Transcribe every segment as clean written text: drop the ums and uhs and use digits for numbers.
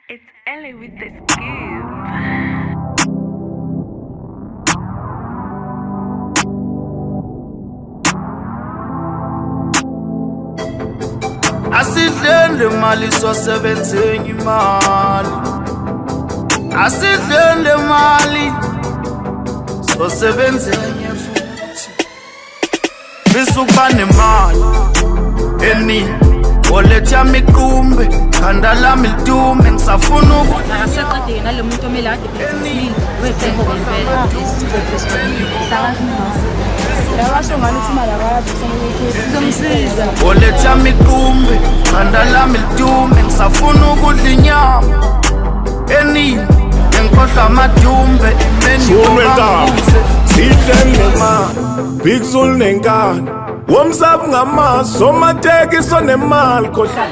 It's Ellie with the scoop. Asidlele mali sosebenzenye imali Asidlele mali sosebenzenye futhi Fisa ukuba nemali eningi Oletha mikumbe khanda lami lidume ngisafuna ukuthi Akasaqedeke nalo muntu omele ade business webhenko ngempela Yabasho ngani ukuthi imali akayazi kusemele sizomsiza Oletha mikumbe khanda lami lidume ngisafuna ukudla inyama eningi ngikhohlwa amadumbe imeni Unwentaba sidlele ma Big Zulu nenkani Womsabu ngamazi somatekiso nemali khohla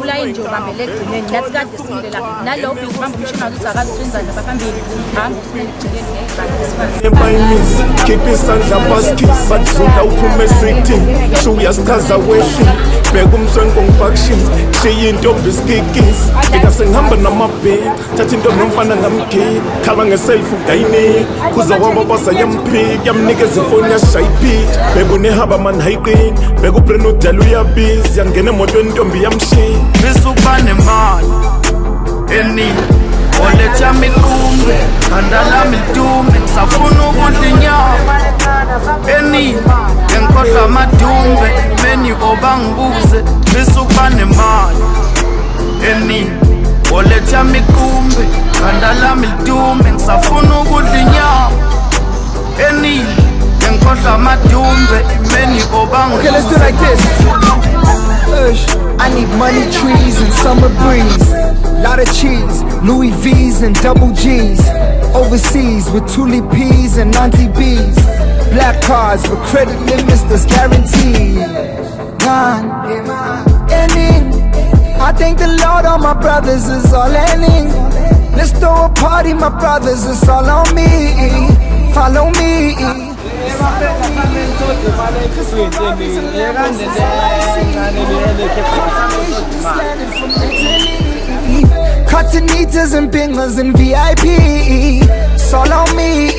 ula injo bambele egcineni nathi kade simile la nalo bhizi bamba umshina ukuthi akazi senzani baphambili hamba usimele egcineni ngezandla Ebayimisi khipha isandla basikisi Bathula uphume esithini Sho uyasichaza wehli Bheka umswenko ngipakishini Shiya intombi isikikisi Fika sengihamba namabheki Thatha intombi nomfana ngamgiki Khala ngeselfu ngayinika Kuza kwamba basa yamphiki Yamnikeza ifoni yashaya iphiki Bheka unehaba mani hayiqini Bheka ubreni udala uyabizi Yangena emotweni intombi yamshiya Fisa ukuba nemali eningi Oletha mikumbe khanda lami lidume ngisafuna ukudla inyama eningi ngikhohlwa amadumbe imeni obangibuze Fisa ukuba nemali eningi Oletha mikumbe khanda lami lidume ngisafuna ukudla inyama eningi ngikhohlwa amadumbe imeni Okay, let's do it like obangibuze this. I need money trees and summer breeze. Lot of cheese, Louis V's and double G's. Overseas with Tuli P's and Auntie B's. Black cards with credit limits that's guaranteed. Gone, I thank the Lord all my brothers is all ending. Let's throw a party, my brothers, it's all on me. Follow me. Cotonitas and bingers and VIP. It's all on me.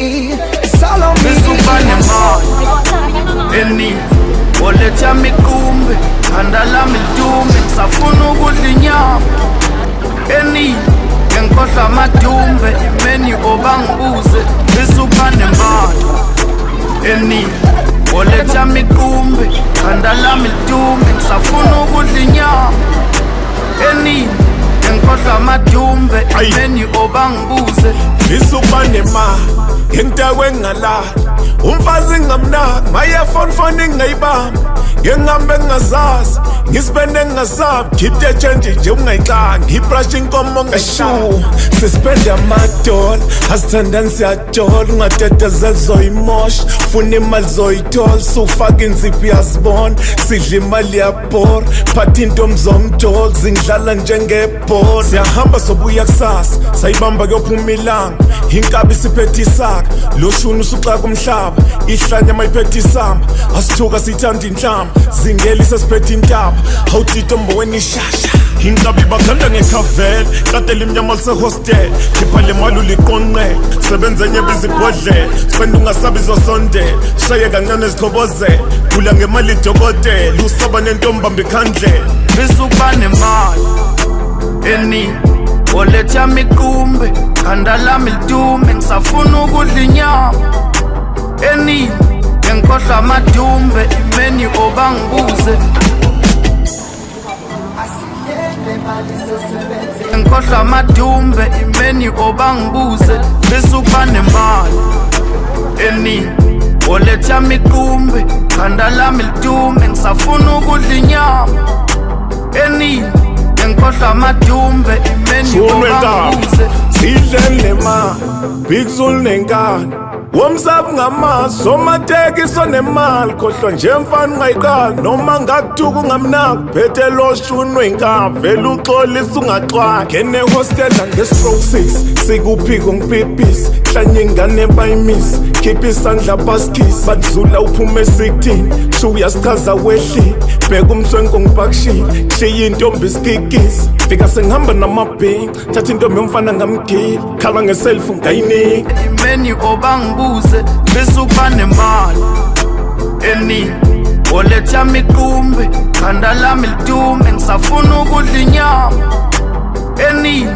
It's all on me. Fisa ukuba nemali eningi Oletha mikumbe khanda lami lidume ngisafuna ukudla inyama eningi ngikhohlwa amadumbe imeni obangibuze Fisa ukuba nemali eningi Oletha mikumbe khanda lami lidume ngisafuna ukudla inyama eningi ngikhohlwa amadumbe imeni obangibuze Fisa ukuba nemali Ngentakwe ngala Umfazi ngamnaki Mayefoni ngayibamba Ngengambe ngazazi Ngisipende ngasabi Keep the change nje ungayixanga Ngibrush inkomo ngashu Sispende amadola Asithandani siyajola Ungateta zoyimosha Funa imali zoyithola Sufaka inziphi yazibona Sidla imali yabhora Phatha intombi zomjola Zingidlala njengebhola Siyahamba sobuya kusasa Sayibamba kuyophuma ilanga Inkabi siphethe isaka Loshuni usuxaka umhlaba Ihlanya mayiphethe isamba Asithuka sithanda inhlamba Zingeli sesiphethe intaba Hawutito mboweni ishasha Inkabi bakhanda ngekhavela Katela imnyama lisehostel Khipha le mali uliqonqela Sebenze nye bizibhodlela Spend ungasabi zosondela Shaye kancane zikhobozela Gula ngemali idokotela Usaba nentombamba ikhandlela Fisa ukuba nemali eningi Oletha mikumbe khanda lami lidume ngisafuna ukudla inyama eningi ngikhohlwa amadumbe imeni obangibuze ngikhohlwa amadumbe imeni obangibuze Fisa ukuba nemali eningi Oletha mikumbe khanda lami lidume ngisafuna ukudla inyama eningi ngikhohlwa amadumbe imeni Unwentaba obangibuze sidlele ma Big Zulu nenkani Womsabu ngamazi somatekiso nemali Khohlwa nje mfana ungayiqali Noma ngakuthuka ungamnaki Phethe loshu unwenkaba Vele uxolisa ungaxwaki Ngene hostel nge-stroke 6 Sikuphiko ngipipisi Hlanye ingane bayimisi khipha isandla baskiss badlula uphume e16 sho uyasichaza wehli bheka umswenko ngipakishile kushiya intombi isikikisi fika sengihamba namabhingi thatha intombi yomfana ngamgili khala ngeselfu ngayinika imeni obangibuze bese ukuba nemali eningi oletha miqumbe khanda lami lidume ngisafuna ukudla inyama eningi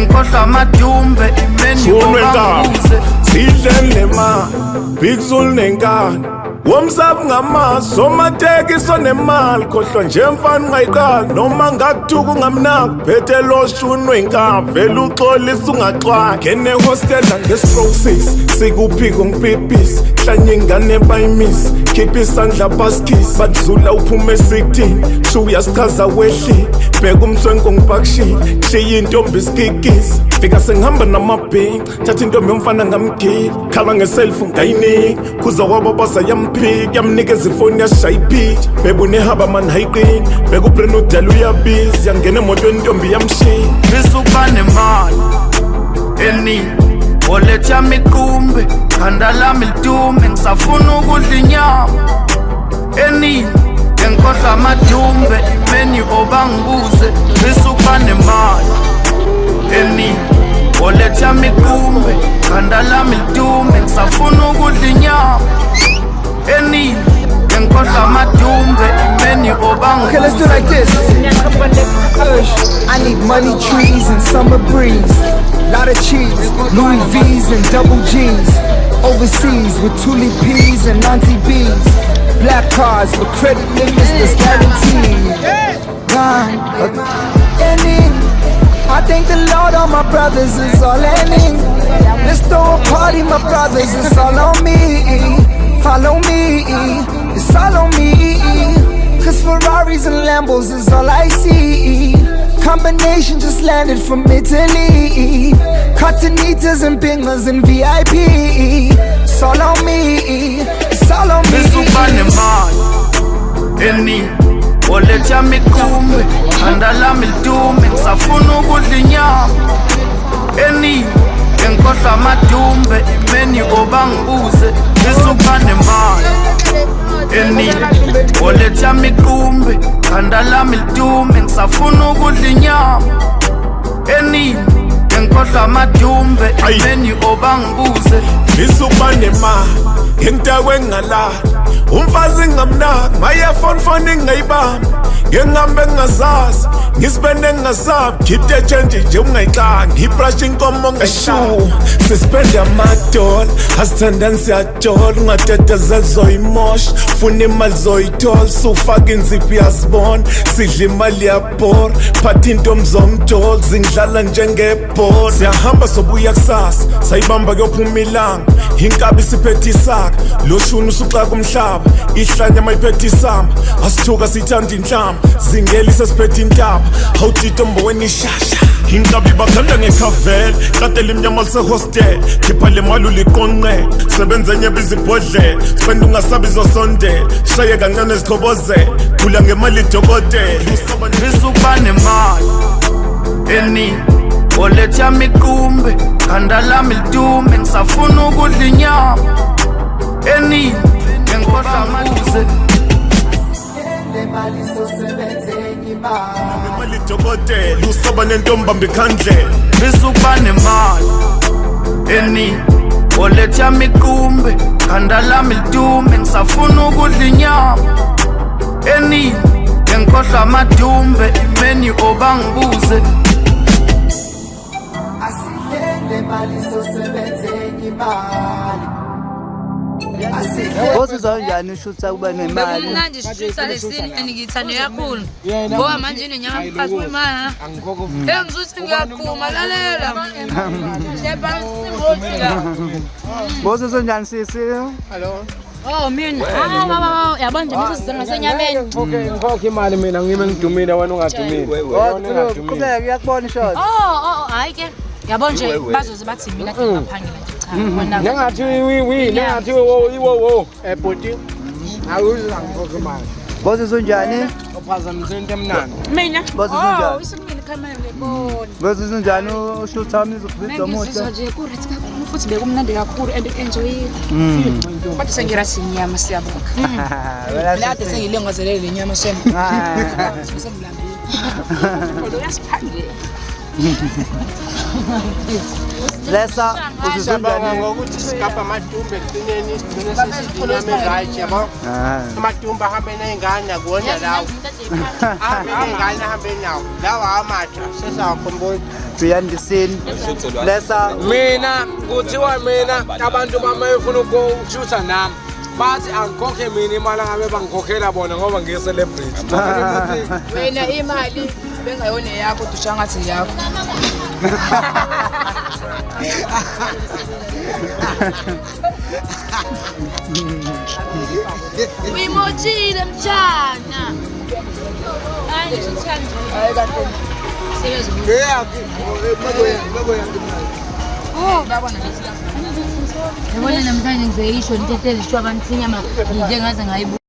ngikhohlwa amadumbe imeni obangibuze sidlele ma big zul nenkani womsabu ngamazi somatekiso nemali khohlwa nje mfana ungayiqali noma ngakuthuka ungamnaki phethe loshunwe inkava vele uxolisa ungaxwaki ngene hostela nge-6 sikuphiko ngipipisi hlanye ingane bayimisi khipha isandla baskiss badlula uphume e16 sho uyasichaza wehli bheka umswenko ngipakishile kushiya intombi isikikisi fika sengihamba namabhingi thatha intombi yomfana ngamgili khala ngeselfu ngayinika kuza kwababasa yamphika yamnikeza ifoni yashaya iphitsha bebunehaba mani hayiqini beka ubreni udala uyabizi yangena emotweni intombi yamshiya bese ukuba nemali eningi oletha miqumbe khanda lami lidume ngisafuna ukudla inyama eningi ngikhohlwa amadumbe imeni obangibuze bese ukuba nemali eningi oletha miqumbe khanda lami lidume ngisafuna ukudla inyama eningi ngikhohlwa amadumbe imeni Okay, let's do obangibuze like this. I need money trees and summer breeze. Lot of cheese, Louis V's and double G's. Overseas with Tuli P's and Auntie B's. Black cars with credit limits that's guaranteed. I thank the Lord, all my brothers is all in. Let's throw a party, my brothers, it's all on me. Follow me, it's all on me. Cause Ferraris and Lambos is all I see. Combination just landed from Italy. Cottonitas and bingers and VIP. It's all on me, it's all on me. bese ukuba nemali eningi oletha miqumbe khanda lami lidume ngisafuna ukudla inyama eningi ngikhohlwa amadumbe imeni obangibuze bese ukuba nemali eningi oletha miqumbe khanda lami lidume ngisafuna ukudla inyama eningi ngikhohlwa amadumbe imeni obangibuze isuba nemali ngentakwe ngalala umfazi ngamnaki mayefoni ngayibamba ngihambe ngazazi ngisipende ngasabi khipha change nje ungayiqanga ngibrush inkomo ngashuwa sispende amadola asithandani siyadola ungateteza zoyimosha funa imali zoyithola sufaka inziphi yazibona sidla imali yabhora phatha intombi zomdola zingidlala njengebhola siyahamba sobuya kusasa sayibamba kuyophuma ilanga inkabi siphethe isaka loshuni usuxaka umhlaba ihlanya mayiphethe isamba asithuka sithanda inhlamba zingeli sesiphethe intaba awutito mboweni ishasha inkabi bakhanda ngekhavela qatela imnyama lisehostel khipha le mali uliqonqela sebenze enye bizibhodlela sipenda ungasabi zosondela shaye kancane zichobozela khula ngemali idokotela bese ukuba nemali eningi oletha miqumbe khanda lami lidume ngisafuna ukudla inyama eningi ngikhohlwa amadumbe ngemali idokotela usaba nentombi bamba ikhandlela bese ukuba nemali eningi oletha miqumbe khanda lami lidume ngisafuna ukudla inyama eningi ngikhohlwa amadumbe imeni obangibuze Bosizwa njani ushutha kuba nemali? Mnandi shutha lesini engithande kakhulu. Ngoba manje inenyama phakathi kwemali. Engizuthi ngiyaqhuma lalela. Bosizwa njani sisi? Hello. Oh mina. Baba yabona nje mase sizana senyameni. Okay, ngikho imali mina ngime ngidumile wena ungadumile. Qhubeka uyakubona ishot. Hayi ke. Yabona nje bazoze bathi mina ngiyaphangela nje cha. Nangathi nangathi wo. Bhoti. Awuzi ngikho imali. Bosizwa njani? Uphazamisa into emnandi. Mina? Bosizwa njani? Usimile khamera ngibona. Bosizwa njani ushutha umizwa Ngizizwa nje ku-right kakhulu. futhi bekumnandi kakhulu and enjoy kodwa sengirasi inyama siyabonga lade sengilengazelele le nyama shem sengilambile kodwa uyasiphangile Lesa uzizwa njani ngokuthi sikapa amadumbe ekugcineni sigcine sesinyama right yabo amadumbe ahambe nezingane kuona lawo ahambe nezingane ahambe nawo lawo amatha sesawakhumbula Beyandisini Lesa mina kuthiwa mina abantu bamayefuna ukushutha nami bathi angikhokhe mina imali ngabe bangikhokhela bona ngoba ngiyi-celebrity wena imali bengayona yakho dusha ngathi yakho Uyimochile mtshana. Hayi ngithanda. hayi kanti oh babona Yabona namhlanje ngizeyisho into ehlezi abantu inyama nje ngaze ngayibu